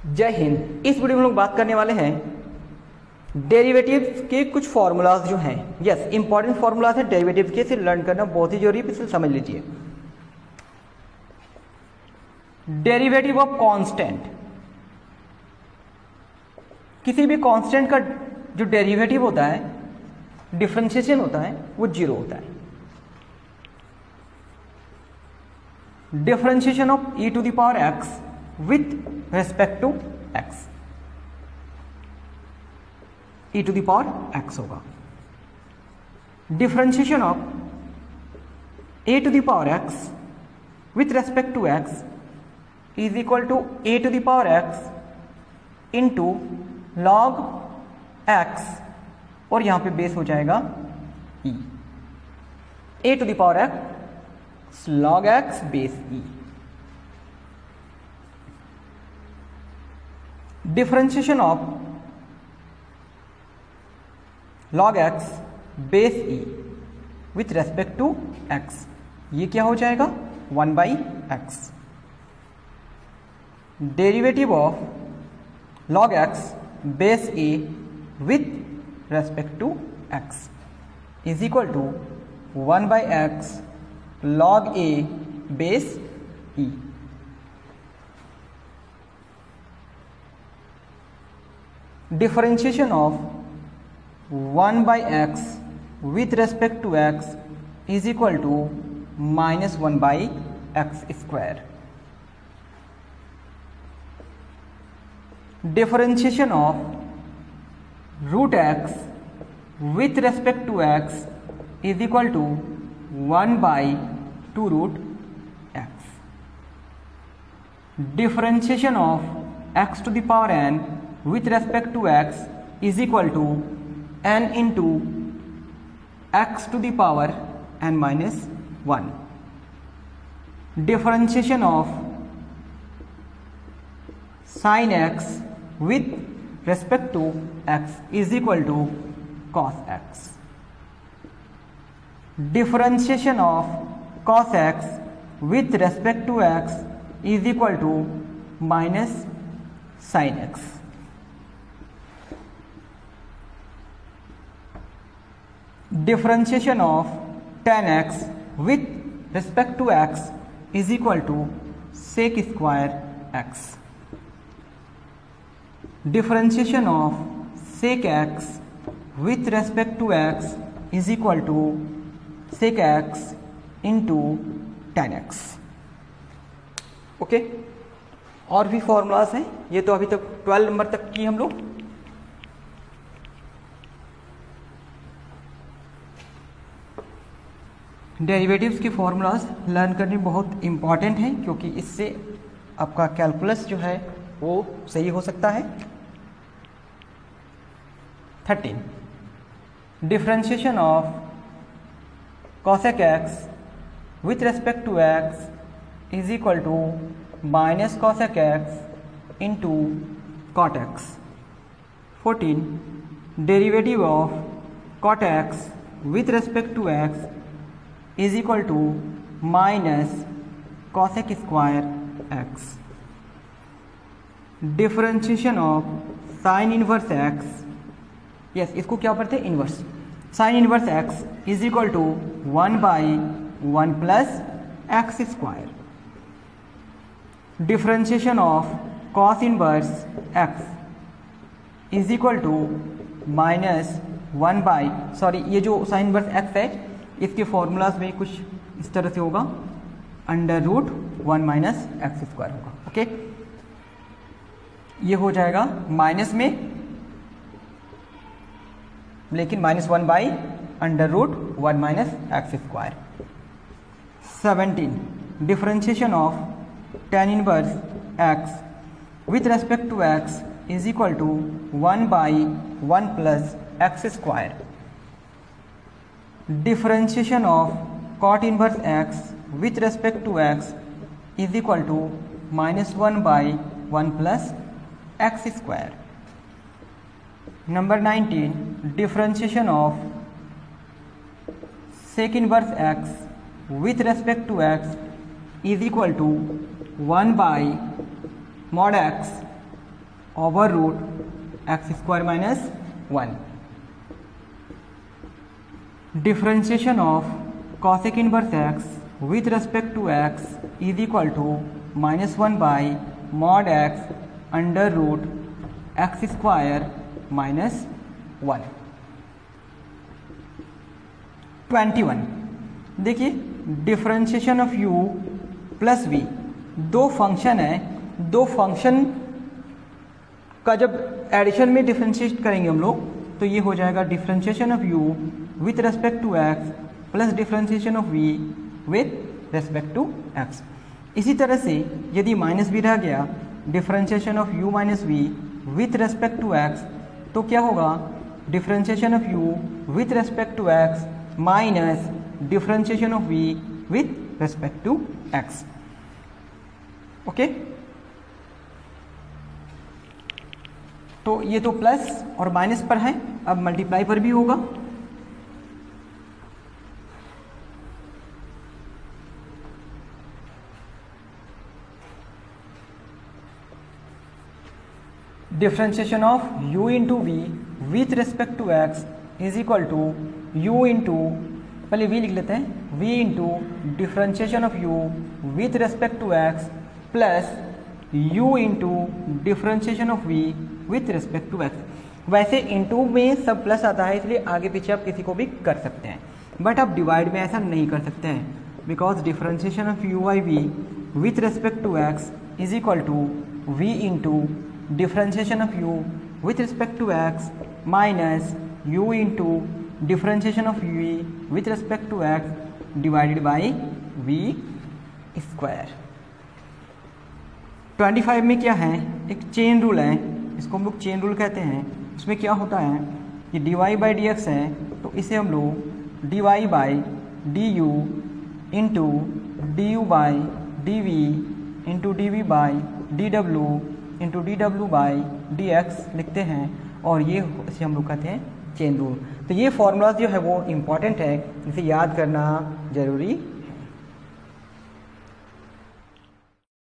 जय हिंद। इस वीडियो में लोग बात करने वाले हैं डेरिवेटिव्स के कुछ फार्मूलाज जो हैं। यस, इंपॉर्टेंट फार्मूलाज हैं डेरिवेटिव्स के, इसे लर्न करना बहुत ही जरूरी है, इसे समझ लीजिए। डेरिवेटिव ऑफ कांस्टेंट, किसी भी कांस्टेंट का जो डेरिवेटिव होता है, डिफरेंशिएशन होता है, वो जीरो होता है। Differentiation of e to the power x with respect to x, e to the power x होगा। Differentiation of a to the power x with respect to x is equal to a to the power x into log x, और यहां पे base हो जाएगा e, a to the power x log x base e। Differentiation of log x base e with respect to x, ये क्या हो जाएगा 1/x। Derivative of log x base a with respect to x is equal to 1/x log a base e। Differentiation of 1/x with respect to x is equal to -1/x square। Differentiation of root x with respect to x is equal to 1/2 root x। Differentiation of x to the power n with respect to x is equal to n into x to the power n minus 1। differentiation of sin x with respect to x is equal to cos x। differentiation of cos x with respect to x is equal to minus sin x। differentiation of tan x with respect to x is equal to sec square x। differentiation of sec x with respect to x is equal to sec x into tan x। Okay, और भी formulas हैं, ये तो अभी तक 12 number तक की हम लोग। डेरिवेटिव्स के फॉर्मूलाज लर्न करने बहुत इंपॉर्टेंट हैं, क्योंकि इससे आपका कैलकुलस जो है वो सही हो सकता है। 13 differentiation of cosec x with respect to x is equal to minus cosec x into cot x। 14 derivative of cot x with respect to x is equal to minus cosec square x। Differentiation of sine inverse x, yes इसको क्या पढ़ते हैं inverse, sine inverse x is equal to 1/1 plus x square. Differentiation of cos inverse x is equal to ये जो sign inverse x है, इसके formulas में कुछ इस तरह से होगा, √1 माइनस एक्स स्क्वायर होगा। ओके, ये हो जाएगा माइनस में, लेकिन -1/√1 minus x square. 17 differentiation of tan inverse x with respect to x is equal to 1/1 plus x square. Differentiation of cot inverse x with respect to x is equal to -1/1 plus x square। Number 19 differentiation of sec inverse x with respect to x is equal to 1/mod x over root x square minus 1। Differentiation of cosec inverse x with respect to x is equal to -1 by mod x under root x square minus 1। 21 देखिए, differentiation of u plus v, दो function है, दो function का जब addition में differentiate करेंगे हम लोग तो ये हो जाएगा differentiation of u with respect to x plus differentiation of v with respect to x। इसी तरह से यदि माइनस भी रह गया, differentiation of u minus v with respect to x, तो क्या होगा differentiation of u with respect to x minus differentiation of v with respect to x। Okay, तो ये तो प्लस और माइनस पर है, अब मल्टीप्लाई पर भी होगा। Differentiation of u into v with respect to x is equal to u into, पहले v लिख लेते हैं, v into differentiation of u with respect to x plus u into differentiation of v with respect to x। वैसे into में सब plus आता है, इसलिए आगे पीछे आप किसी को भी कर सकते हैं, बट आप डिवाइड में ऐसा नहीं कर सकते हैं, because differentiation of u by v with respect to x is equal to v into differentiation of u with respect to x minus u into differentiation of v with respect to x divided by v square. 25 में क्या है, एक chain rule है, इसको हम लोग chain rule कहते हैं। उसमें क्या होता है कि dy बाई डी एक्स है, तो इसे हम लोग dy by D U into D U by D V into D V by D W into D W by D X लिखते हैं, और ये इसे हम लोग कहते हैं चेन रूल। तो ये फॉर्मूलाज जो है वो इम्पॉर्टेंट है, इसे याद करना जरूरी